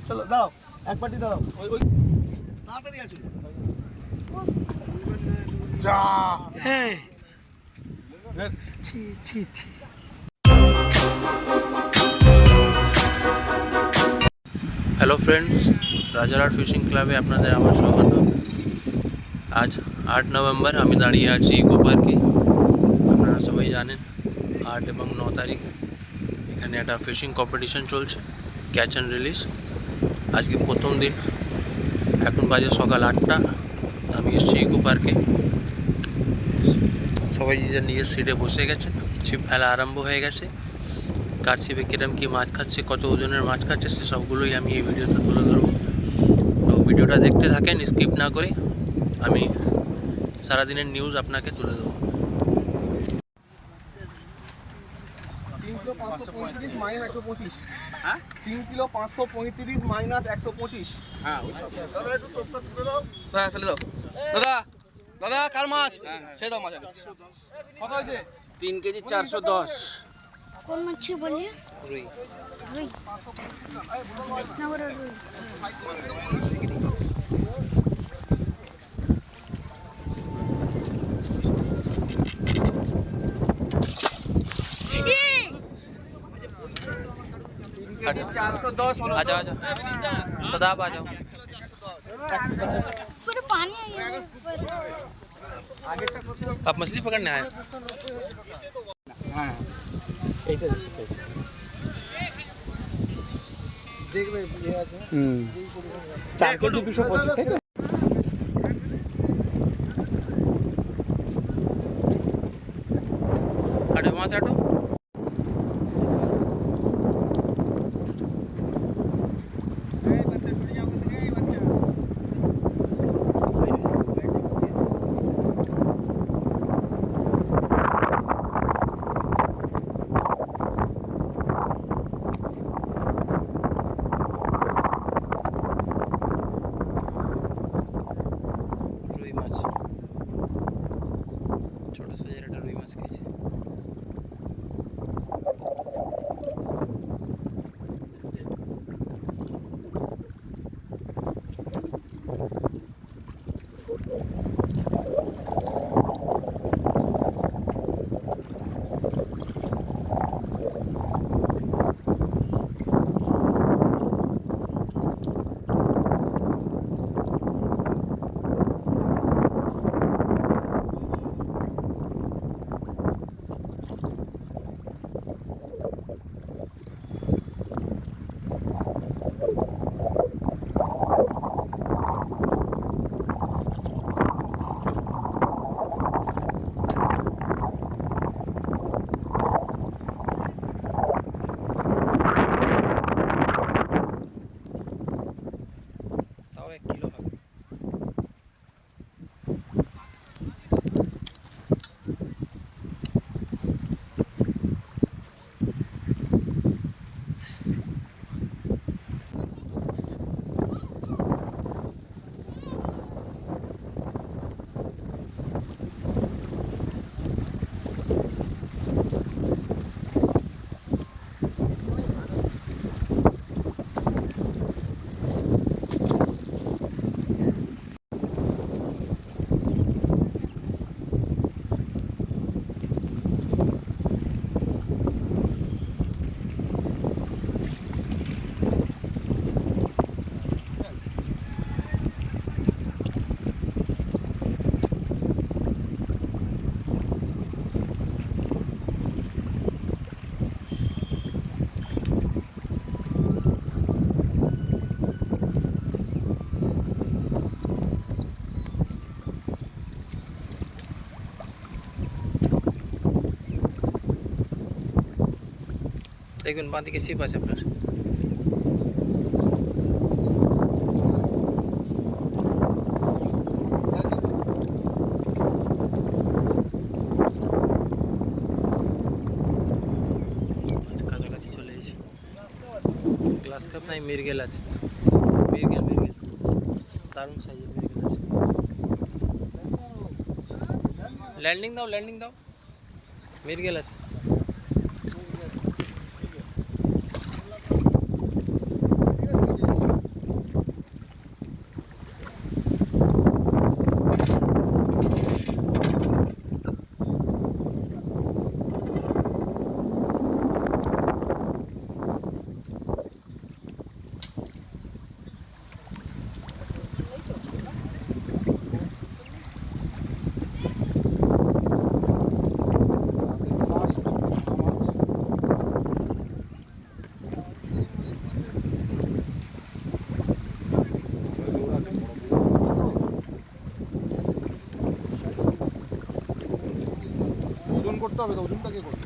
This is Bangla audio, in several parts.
চলো দাও এক পাটি দাও ওই তাড়াতাড়ি আসো যা হ্যাঁ ছি ছি ছি। হ্যালো ফ্রেন্ডস, রাজারহাট ফিশিং ক্লাবে আপনাদের আমার স্বাগত। আজ 8 নভেম্বর আমি দাঁড়িয়ে আছি ইকো পার্কে। আপনারা সবাই জানেন 8 এবং 9 তারিখ এখানে একটা ফিশিং কম্পিটিশন চলছে, ক্যাচ অ্যান্ড রিলিজ। আজকে প্রথম দিন, এখন বাজে সকাল 8টা। আমি এসেছি ইকো পার্কে। সবাই নিজের সিটে বসে গেছেন, ছিপ ফেলা আরম্ভ হয়ে গেছে। কার ছিপে কিরম কী মাছ খাচ্ছে, কত ওজনের মাছ খাচ্ছে, সেসবগুলোই আমি এই ভিডিওতে তুলে ধরবো। তো ভিডিওটা দেখতে থাকেন স্কিপ না করে। আমি সারাদিনের নিউজ আপনাকে তুলে দেবো। 3 কিলো 535 মাইনাস 125। হ্যাঁ 3 কিলো 535 মাইনাস 125। হ্যাঁ দাদা একটু টোপটা তুলে দাও। হ্যাঁ ফেলে দাও দাদা। দাদা কার মাছ? সে দাও মাছ। কত হয়েছে? 3 কেজি 410। কোন মাছ বললি? রুই। রুই না বড় রুই। आ जाओ सदाब आ जाओ। पूरा पानी आ गया ऊपर। आप मछली पकड़ने आए? হ্যাঁ এইটা দেখতে চাইছি। দেখবে ইয়ে আছে। 4 কেজি 225 তাই তো? हटो वहाँ से हटो। রুই মাছ, ছোট সাইজের একটা রুই মাছ খেয়েছে। তাও 1 কিলো হবে। দেখবেন বাঁ দিকে ছিপ আছে আপনার। কাছাকাছি চলে এসেছি। গ্লাস কাপ নাই, মৃগেল আছে। মৃগেল দারুণ সাইজের মৃগেল আছে। ল্যান্ডিং দাও মেরে গেল আছে ওজন করতে হবে তো, ওজনটা কে করবে?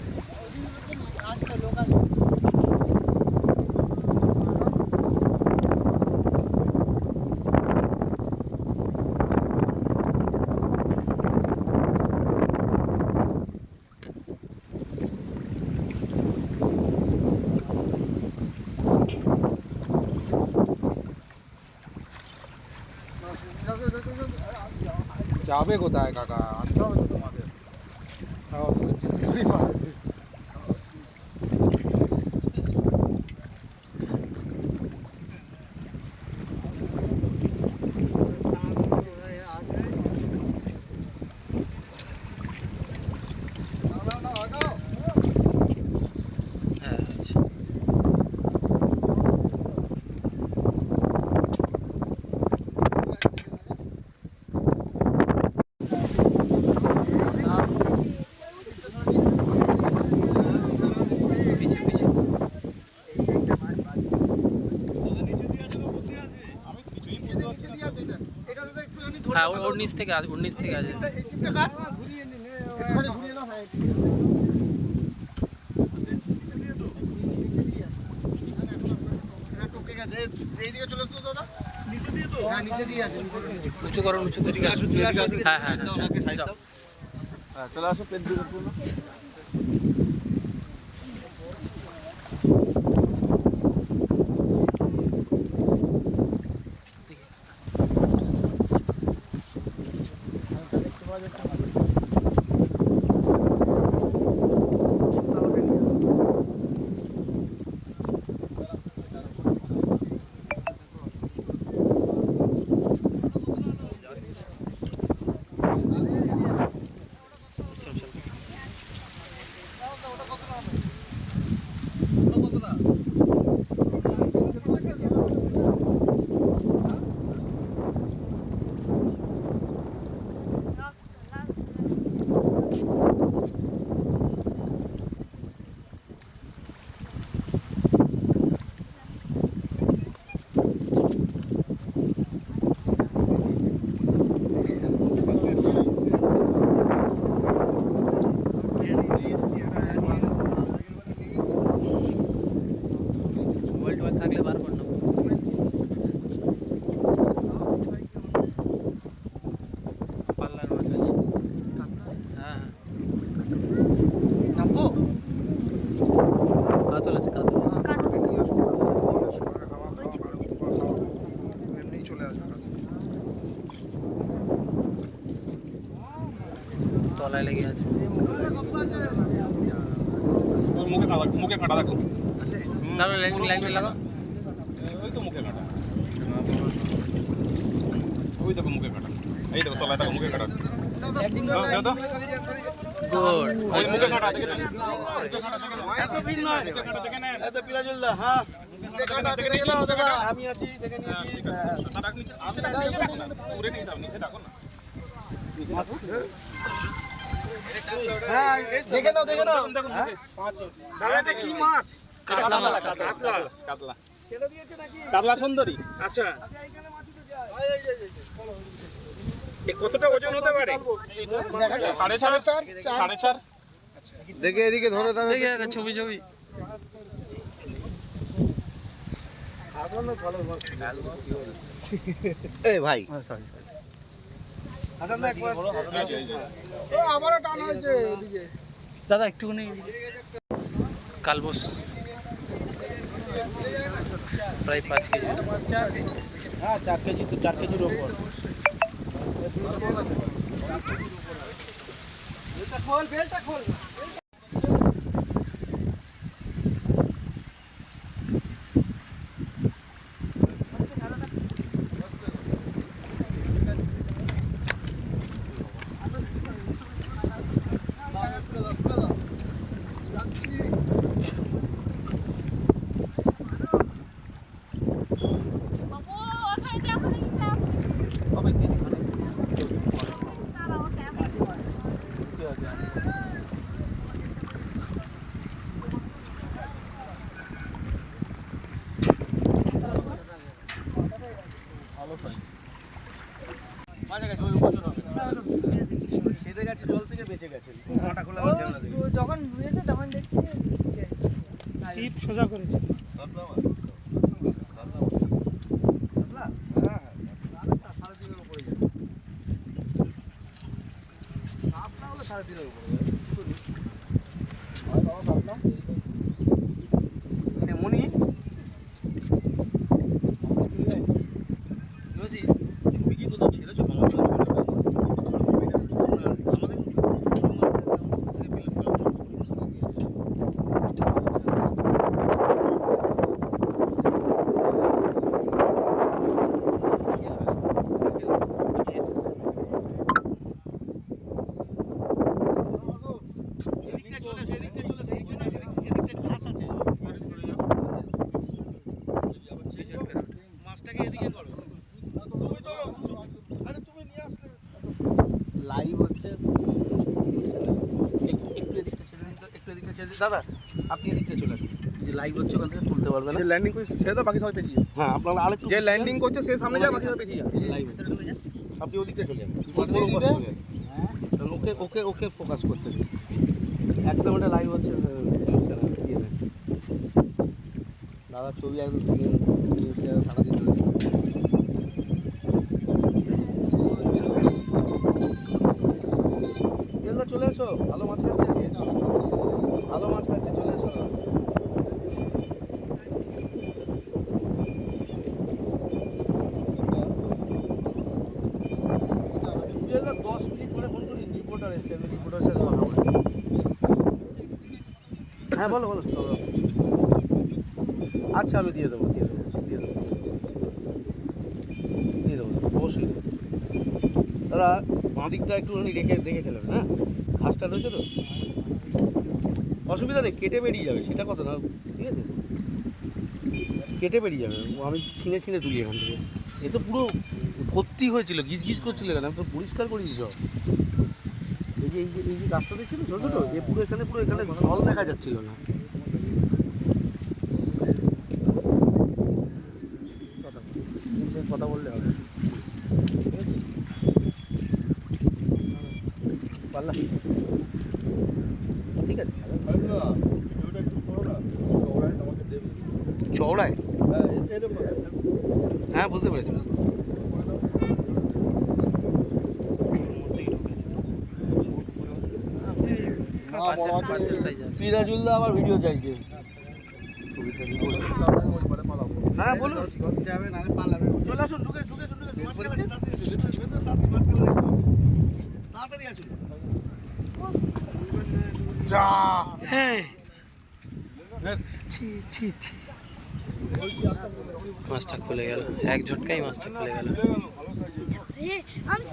যাবে কোথায় কাকা? আনতে হবে তো তোমাদের। তাও তো যেতেই পারবে। হ্যাঁ আচ্ছা হ্যাঁ ওর নিচ থেকে আছে উঁচু করুন হ্যাঁ হ্যাঁ চলে আসো প্লেট দিয়ে থাকলে বার কর না পাল্লার মাছ আছে হ্যাঁ কাতল আছে এমনি চলে আসবে কাছে। তলায় লেগে আছে মুখে কাটা দেখো। তাহলে লাইন লাগা ওই তো মুখে কাটা, ওই দেখো মুখে কাটা, এই দেখো তলায় দেখো মুখে কাটা। গুড ওই মুখে কাটা দেখে নেন, এত ভিড় নয়, মুখে কাটা দেখে নেন, এত পিরাজুল্লাহ। হ্যাঁ মুখে কাটা দেখে নাও দাদা, আমি আছি দেখে নিয়েছি। কাটা নিচে, আমি নিচে রাখো না, পুরো নিয়ে যাও, নিচে রাখো না। হ্যাঁ দেখে নাও দেখো দাদা, এটা কি মাছ? কাতলা মাছ কাতলা কাতলা সুন্দরী। আচ্ছা কতটা ওজন হতে পারে? 4.5 দেখে এদিকে ধরো দেখে ছবি এই ভাই আমারও টান হয়েছে এদিকে দাদা একটুখানি কালবোস প্রায় 5 কেজি। হ্যাঁ 4 কেজি তো 4 কেজির ওপর। বেলটা খোল। সেদে গেছে জল থেকে বেঁচে গেছে। যখন বুঝেছে তখন দেখছি সিট সোজা করেছে। মনি ছবি কি কোথাও ছেড়েছো? লাইভ হচ্ছে একটু এদিকে ছেড়ে দিন দাদা, আপনি এদিকে চলে আসুন। যে লাইভ হচ্ছে ওখান থেকে তুলতে পারবে না। যে ল্যান্ডিং করছে ছেড়ে দাও, বাকি সবাই পেছিয়ে যাও। হ্যাঁ আপনারা আরেকটু যে ল্যান্ডিং করছে সে সামনে যায়, বাকি সবাই পেছিয়ে যাও। লাইভ আপনি ওদিকটা চলে যান। ওকে ওকে ওকে ফোকাস করতে দিন। একদম এটা লাইভ হচ্ছে CNN। দাদা ছবি একদম CNN সারাদিন ধরে। চলে এসো, ভালো মাছ খাচ্ছে আজকে। ভালো মাছ খাচ্ছে, চলে এসো। বুঝলাম 10 মিনিট পরে ফোন করি, রিপোর্টার এসছে, আমি রিপোর্টার সাথে কথা বলি। হ্যাঁ বলো বলো। আচ্ছা আমি দিয়ে দেবো অবশ্যই। দাদা বাঁ দিকটা একটুখানি দেখে খেলেন, হ্যাঁ ঘাসটা রয়েছে তো, অসুবিধা নেই, কেটে বেরিয়ে যাবে, সেটা কথা না, ঠিক আছে, কেটে বেরিয়ে যাবে। আমি ছিঁড়ে তুলি এখান থেকে। এ তো পুরো ভর্তি হয়েছিল, গিজ করছিল কেন, আমি তো পরিষ্কার করেছি সব। এই যে গাছটা দেখছিল ছোটো ছোটো, এ পুরো এখানে জল দেখা যাচ্ছিল না। কথা বললে হবে, পারলা ঠিক আছে। চওড়ায় হ্যাঁ বুঝতে পেরেছি। সিরাজুল্লাহ আবার ভিডিও চাইছে। হ্যাঁ বলুন, চলে আসুন, ঢুকে তাড়াতাড়ি আসুন। মাছটা খুলে গেল, এক ঝটকাই মাছটা খুলে গেল। আমি